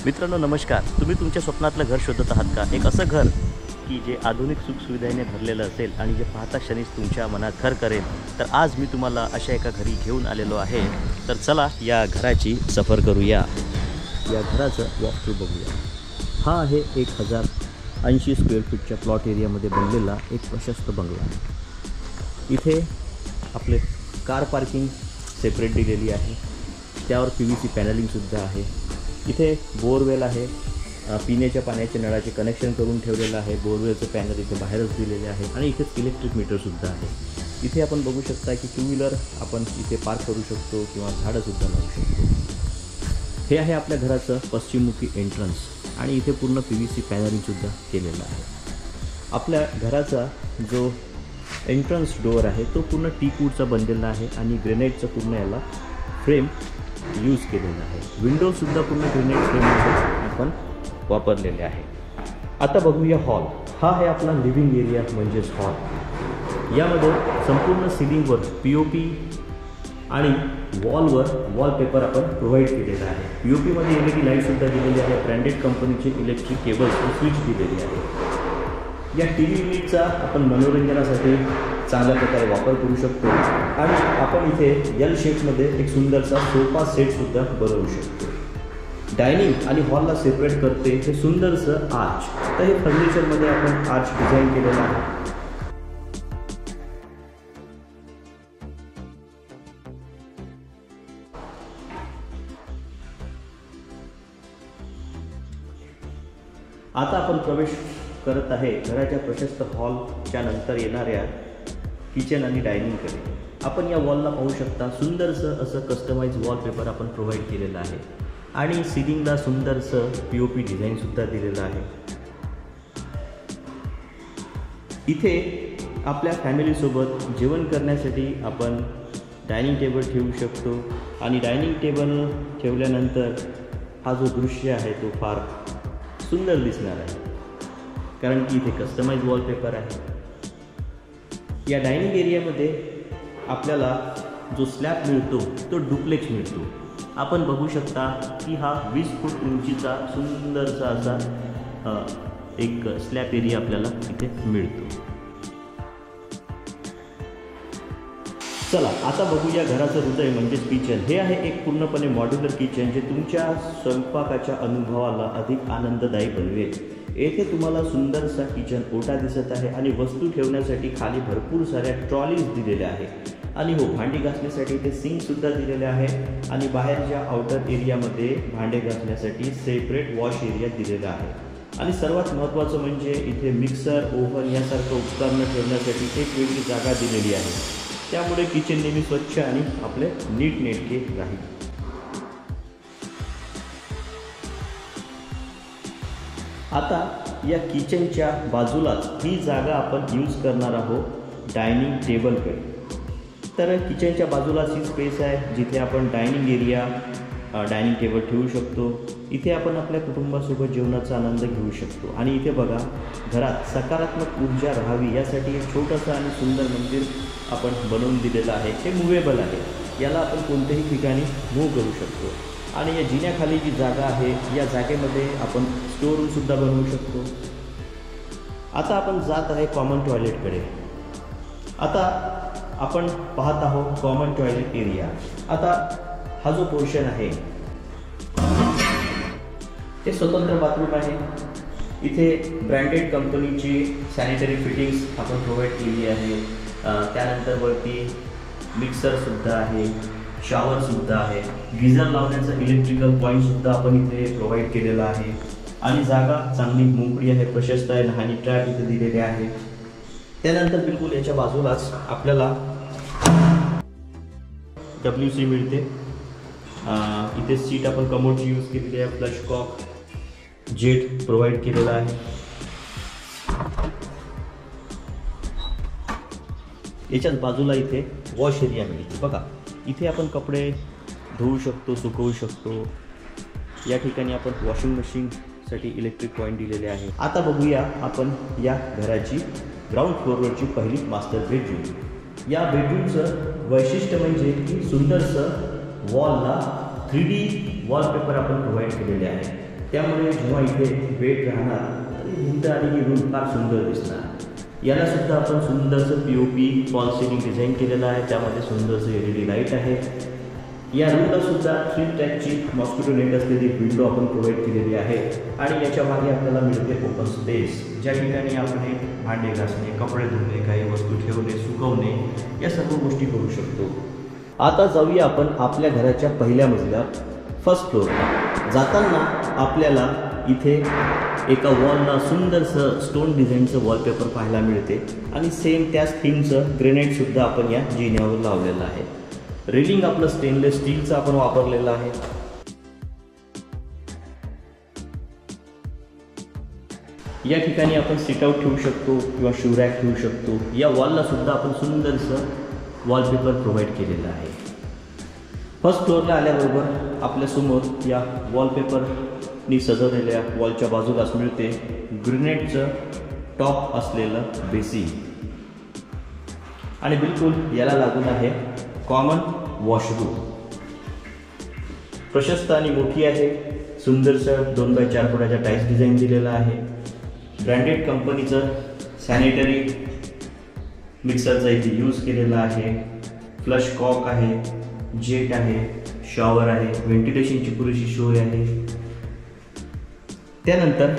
मित्रांनो नमस्कार. तुम्ही तुमच्या स्वप्नातलं घर शोधत आहात का? एक असं घर की जे आधुनिक सुखसुविधाने भरलेलं असेल आणि जे पाहता क्षणीच तुमच्या मनात घर करेल. तर आज मी तुम्हाला अशा एका घरी घेऊन आलेलो आहे. तर चला या घराची सफर करूया. या घराचं वॉकथ्रू बघूया. हा आहे 1080 स्क्वेअर फीटच्या प्लॉट एरियामध्ये बनलेला एक प्रशस्त बंगला. इथे आपले कार पार्किंग सेपरेट दिलेली आहे. त्यावर PVC पॅनलिंगसुद्धा आहे. इथे बोरवेल आहे. पिण्याच्या पाण्याचे नळाचे कनेक्शन करून ठेवलेलं आहे. बोरवेलचं पॅनल इथे बाहेरच दिलेले आहे आणि इथेच इलेक्ट्रिक मीटरसुद्धा आहे. इथे आपण बघू शकता की 2 व्हीलर आपण इथे पार्क करू शकतो किंवा झाडंसुद्धा लावू शकतो. हे आहे आपल्या घराचं पश्चिममुखी एंट्रन्स आणि इथे पूर्ण PVC पॅनलिंगसुद्धा केलेलं आहे. आपल्या घराचा जो एंट्रन्स डोअर आहे तो पूर्ण टीकवूडचा बनलेला आहे आणि ग्रेनाइटचं पूर्ण याला फ्रेम यूज केलेला आहे. विंडोजसुद्धा पूर्ण ग्रेनाइट फ्रेममध्ये आपण वापरलेले आहे. आता बघूया हॉल. हा आहे आपला लिव्हिंग एरिया म्हणजेच हॉल. यामध्ये संपूर्ण सिलिंगवर POP आणि वॉलवर वॉलपेपर आपण प्रोव्हाइड केलेला आहे. POPमध्ये LED लाईटसुद्धा दिलेली आहे. ब्रँडेड कंपनीचे इलेक्ट्रिक केबल्स स्विच दिलेली आहे. या TV युनिटचा आपण मनोरंजनासाठी चांगल्या प्रकारे वापर करू शकतो आणि आपण इथे L शेपमध्ये एक सुंदरसा सोफा सेटसुद्धा बनवू शकतो. डायनिंग आणि हॉलला सेपरेट करते हे सुंदरसं आर्च. तर हे फर्निचरमध्ये आपण आर्च डिझाईन केलेलं आहे. आता आपण प्रवेश करत आहे घराच्या प्रशस्त हॉलच्या नंतर येणाऱ्या किचन आणि डायनिंगकडे. आपण या वॉलला पाहू शकता सुंदरसं असं कस्टमाइज वॉलपेपर आपण प्रोव्हाइड केलेलं आहे आणि सिलिंगला सुंदरसं POP डिझाईनसुद्धा दिलेलं आहे. इथे आपल्या फॅमिलीसोबत जेवण करण्यासाठी आपण डायनिंग टेबल ठेवू शकतो आणि डायनिंग टेबल ठेवल्यानंतर हा जो दृश्य आहे तो फार सुंदर दिसणार आहे कारण की इथे कस्टमाइज वॉलपेपर आहे. या डायनिंग एरियामध्ये आपल्याला जो स्लॅब मिळतो तो डुप्लेक्स मिळतो. आपण बघू शकता की हा 20 फूट उंचीचा सुंदरसा असा एक स्लॅब एरिया आपल्याला इथे मिळतो. चला आता बघूया घराचं हृदय म्हणजेच किचन. हे आहे एक पूर्णपणे मॉड्युलर किचन जे तुमच्या स्वयंपाकाच्या अनुभवाला अधिक आनंददायी बनवेल. येथे तुम्हाला सुंदरसा किचन ओटा दिसत आहे आणि वस्तू ठेवण्यासाठी खाली भरपूर साऱ्या ट्रॉलीज दिलेल्या आहेत आणि हो भांडी घासण्यासाठी इथे सिंकसुद्धा दिलेले आहे आणि बाहेरच्या आउटर एरियामध्ये भांडे घासण्यासाठी सेपरेट वॉश एरिया दिलेला आहे. आणि सर्वात महत्त्वाचं म्हणजे इथे मिक्सर ओव्हन यासारखं उपकरणं ठेवण्यासाठी एक वेगळी जागा दिलेली आहे. त्यामुळे किचन नेहमी स्वच्छ आणि आपले नीटनेटके राहील. आता या किचनच्या बाजूलाच ही जागा आपण यूज करणार आहोत डायनिंग टेबलकडे. तर किचनच्या बाजूलाच ही स्पेस आहे जिथे आपण डायनिंग एरिया डायनिंग टेबल ठेवू शकतो. इथे आपण आपल्या कुटुंबासोबत जेवणाचा आनंद घेऊ शकतो. आणि इथे बघा घरात सकारात्मक ऊर्जा राहावी यासाठी एक छोटंसं आणि सुंदर मंदिर आपण बनवून दिलेलं आहे. हे मूवेबल आहे. याला आपण कोणत्याही ठिकाणी मूव्ह करू शकतो. आणि या जिन्याखाली जी जागा आहे या जागेमध्ये आपण स्टोअर रूमसुद्धा बनवू शकतो. आता आपण जात आहे कॉमन टॉयलेटकडे. आता आपण पाहत आहोत कॉमन टॉयलेट एरिया. आता हा जो पोर्शन आहे ते स्वतंत्र बाथरूम आहे. इथे ब्रँडेड कंपनीची सॅनिटरी फिटिंग्स आपण प्रोव्हाइड केली आहे. त्यानंतर वरती मिक्सरसुद्धा आहे, शॉवरसुद्धा आहे, गिझर लावण्याचं इलेक्ट्रिकल पॉईंटसुद्धा आपण इथे प्रोव्हाइड केलेला आहे. आणि जागा चांगली मोकळी आहे, प्रशस्त आहे. लहान ट्रॅप इथे दिलेले आहे. त्यानंतर बिलकुल याच्या बाजूलाच आपल्याला WC मिळते. इथे सीट आपण कमोडची यूज केलेली आहे. फ्लश कॉक जेट प्रोव्हाइड केलेला आहे. याच्याच बाजूला इथे वॉश एरिया मिळते. बघा इथे आपण कपडे धुवू शकतो, सुकवू शकतो. या ठिकाणी आपण वॉशिंग मशीनसाठी इलेक्ट्रिक पॉईंट दिलेले आहे. आता बघूया आपण या घराची ग्राउंड फ्लोअरवरची पहिली मास्टर बेडरूम. या बेडरूमचं वैशिष्ट्य म्हणजे की सुंदरसं वॉलला 3D वॉलपेपर आपण प्रोव्हाइड केलेले आहे. त्यामुळे जेव्हा इथे बेड राहणार तर भिंत आणि ही रूम फार सुंदर दिसणार। याला सुद्धा आपण सुंदरसं POP फॉल सिलिंग डिझाईन केलेलं आहे, त्यामध्ये सुंदरसं LED लाईट आहे। या रूमला सुद्धा 3 टाईपची मॉस्किटो नेट असलेली विंडो आपण प्रोव्हाइड केलेली आहे आणि याच्या मागे आपल्याला मिळते ओपन स्पेस, ज्या ठिकाणी आपण भांडे घासणे, कपडे धुणे, काही वस्तू ठेवणे, सुकवणे या सर्व गोष्टी करू शकतो। आता जाऊया आपण आपल्या घराच्या पहिल्या मजल्यावर फर्स्ट फ्लोअरला। जाताना आपल्याला इथे एका वॉलला सुंदरसं स्टोन डिझाईनचं वॉलपेपर पाहायला मिळते आणि सेम त्याच थीमचं ग्रेनाइटसुद्धा आपण या जिन्यावर लावलेलं आहे। रेलिंग आपलं स्टेनलेस स्टीलचं आपण वापरलेलं आहे। या ठिकाणी आपण सिटआउट ठेवू शकतो किंवा शूरॅक ठेवू शकतो। या वॉलला सुद्धा आपण सुंदरसं वॉलपेपर प्रोव्हाइड केलेलं आहे। फर्स्ट फ्लोअरला आल्याबरोबर आपल्यासमोर या वॉलपेपरनी सजवलेल्या वॉलच्या बाजूलाच मिळते ग्रेनाइटचं टॉप असलेलं बेसिन आणि बिलकुल याला लागून आहे कॉमन वॉशरूम। प्रशस्त आणि मोठी आहे, सुंदरसं 2x4 फुटाच्या टाईल्स डिझाईन दिलेलं आहे। ब्रँडेड कंपनीचं सॅनिटरी मिक्सरचा इथे यूज केलेला आहे। फ्लश कॉक आहे, जेट आहे, शॉवर आहे, व्हेंटिलेशनची पुरेशी सोय आहे। त्यानंतर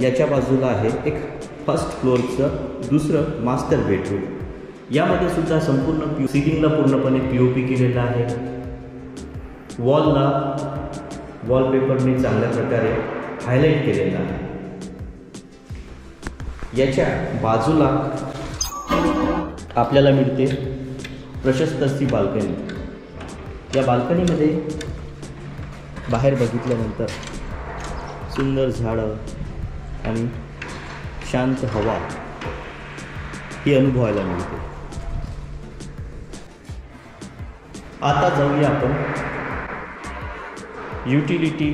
याच्या बाजूला आहे एक फर्स्ट फ्लोअरचं दुसरं मास्टर बेडरूम। यामध्ये सुद्धा संपूर्ण सिलिंगला पूर्णपणे POP केलेलं आहे। वॉलला वॉलपेपरने चांगल्या प्रकारे हायलाईट केलेलं आहे। याच्या बाजूला आपल्याला मिळते प्रशस्त अशी बाल्कनी। या बाल्कनीमध्ये बाहेर बघितल्यानंतर सुंदर झाडं आणि शांत हवा ही अनुभवायला मिळते। आता जाऊया आपण युटिलिटी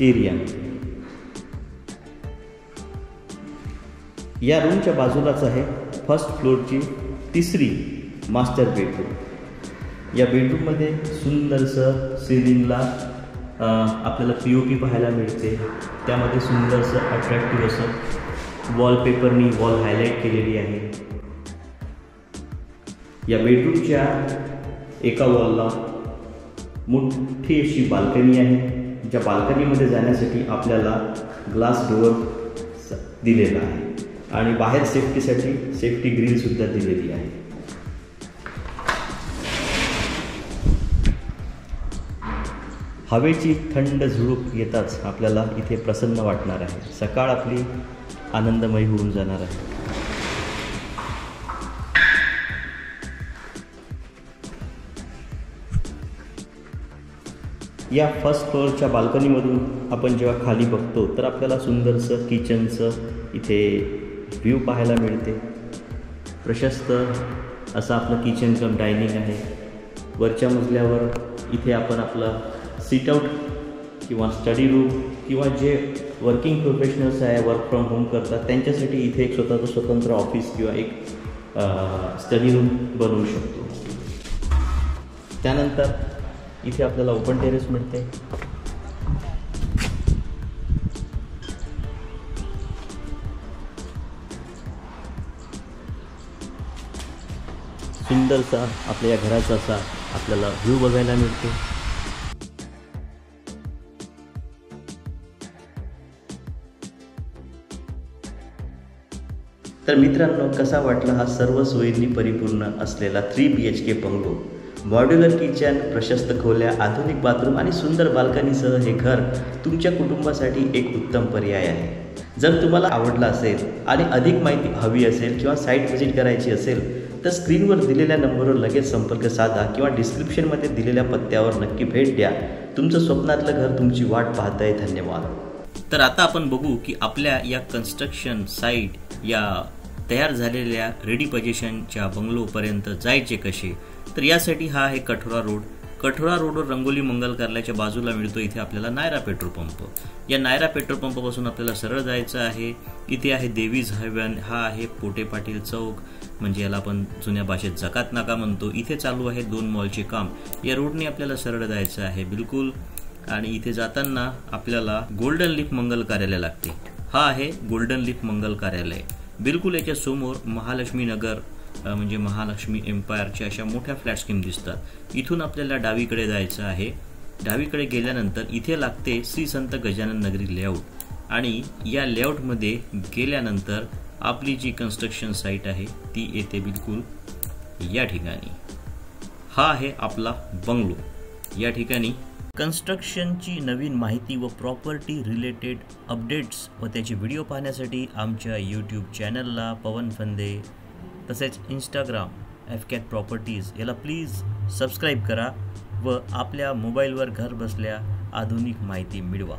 एरिया। या रूमच्या बाजूलाच आहे फर्स्ट फ्लोअरची तिसरी मास्टर बेडरूम। या बेडरूममध्ये सुंदरसं सिलिंगला आपल्याला POP पाहायला मिळते, त्यामध्ये सुंदरसं अट्रॅक्टिव्ह असं वॉलपेपरनी वॉल हायलाईट केलेली आहे। या बेडरूमच्या एका वॉलला मोठी अशी बाल्कनी आहे, ज्या बाल्कनीमध्ये जाण्यासाठी आपल्याला ग्लास डोअर दिलेला आहे आणि बाहेर सेफ्टीसाठी सेफ्टी ग्रिलसुद्धा दिलेली आहे। हवेची थंड झुळूक येताच आपल्याला इथे प्रसन्न वाटणार आहे। सकाळ आपली आनंदमयी होऊन जाणार आहे। या फर्स्ट फ्लोअरच्या बाल्कनीमधून आपण जेव्हा खाली बघतो तर आपल्याला सुंदरसं किचनचं इथे व्ह्यू पाहायला मिळते। प्रशस्त असं आपलं किचन कम डायनिंग आहे। वरच्या मजल्यावर इथे आपण आपलं सिटआउट किंवा स्टडी रूम किंवा जे वर्किंग प्रोफेशनल्स आहे, वर्क फ्रॉम होम करतात, त्यांच्यासाठी इथे एक स्वतंत्र ऑफिस किंवा एक स्टडी रूम बनवू शकतो। त्यानंतर इथे आपल्याला ओपन टेरेस मिळते। सुंदरसा आपल्या या घराचा असा आपल्याला व्ह्यू बघायला मिळतो। तर मित्रांनो, कसा वाटला हा सर्व सोयींनी परिपूर्ण असलेला 3 BHK बंगलो? मॉड्युलर किचन, प्रशस्त खोल्या, आधुनिक बाथरूम आणि सुंदर बाल्कनीसह हे घर तुमच्या कुटुंबासाठी एक उत्तम पर्याय आहे। जर तुम्हाला आवडला असेल आणि अधिक माहिती हवी असेल किंवा साईट व्हिजिट करायची असेल तर स्क्रीनवर दिलेल्या नंबरवर लगेच संपर्क साधा किंवा डिस्क्रिप्शनमध्ये दिलेल्या पत्त्यावर नक्की भेट द्या। तुमचं स्वप्नातलं घर तुमची वाट पाहत आहे। धन्यवाद। तर आता आपण बघू की आपल्या या कन्स्ट्रक्शन साईट या तयार झालेल्या रेडी पोझिशनच्या बंगलोपर्यंत जायचे कसे। तर यासाठी हा आहे कठोरा रोड। कठोरा रोडवर रंगोली मंगल कार्यालयाच्या बाजूला मिळतो इथे आपल्याला नायरा पेट्रोल पंप। या नायरा पेट्रोल पंपापासून आपल्याला सरळ जायचं आहे। इथे आहे देवीज हायवे, हा आहे पोटे पाटील चौक, म्हणजे याला आपण जुन्या भाषेत जकात नाका म्हणतो। इथे चालू आहे 2 मॉलचे काम। या रोडने आपल्याला सरळ जायचं आहे। बिलकुल आणि इथे जाताना आपल्याला गोल्डन लीफ मंगल कार्यालय लागते। हा आहे गोल्डन लीफ मंगल कार्यालय। बिलकुल याच्या समोर महालक्ष्मी नगर म्हणजे महालक्ष्मी एम्पायरच्या अशा मोठ्या फ्लॅट स्कीम दिसतात। इथून आपल्याला डावीकडे जायचं आहे। डावीकडे गेल्यानंतर इथे लागते श्री संत गजानन नगरी लेआउट आणि या लेआउटमध्ये गेल्यानंतर आपली जी कन्स्ट्रक्शन साईट आहे ती येते बिलकुल या ठिकाणी। हा आहे आपला बंगलो। या ठिकाणी कन्स्ट्रक्शनची नवीन माहिती व प्रॉपर्टी रिलेटेड अपडेट्स व त्याचे व्हिडिओ पाहण्यासाठी आमच्या यूट्यूब चॅनलला पवन फंदे तसेच इंस्टाग्राम FCAT प्रॉपर्टीज याला प्लीज सबस्क्राईब करा व आपल्या मोबाईलवर घर बसल्या आधुनिक माहिती मिळवा।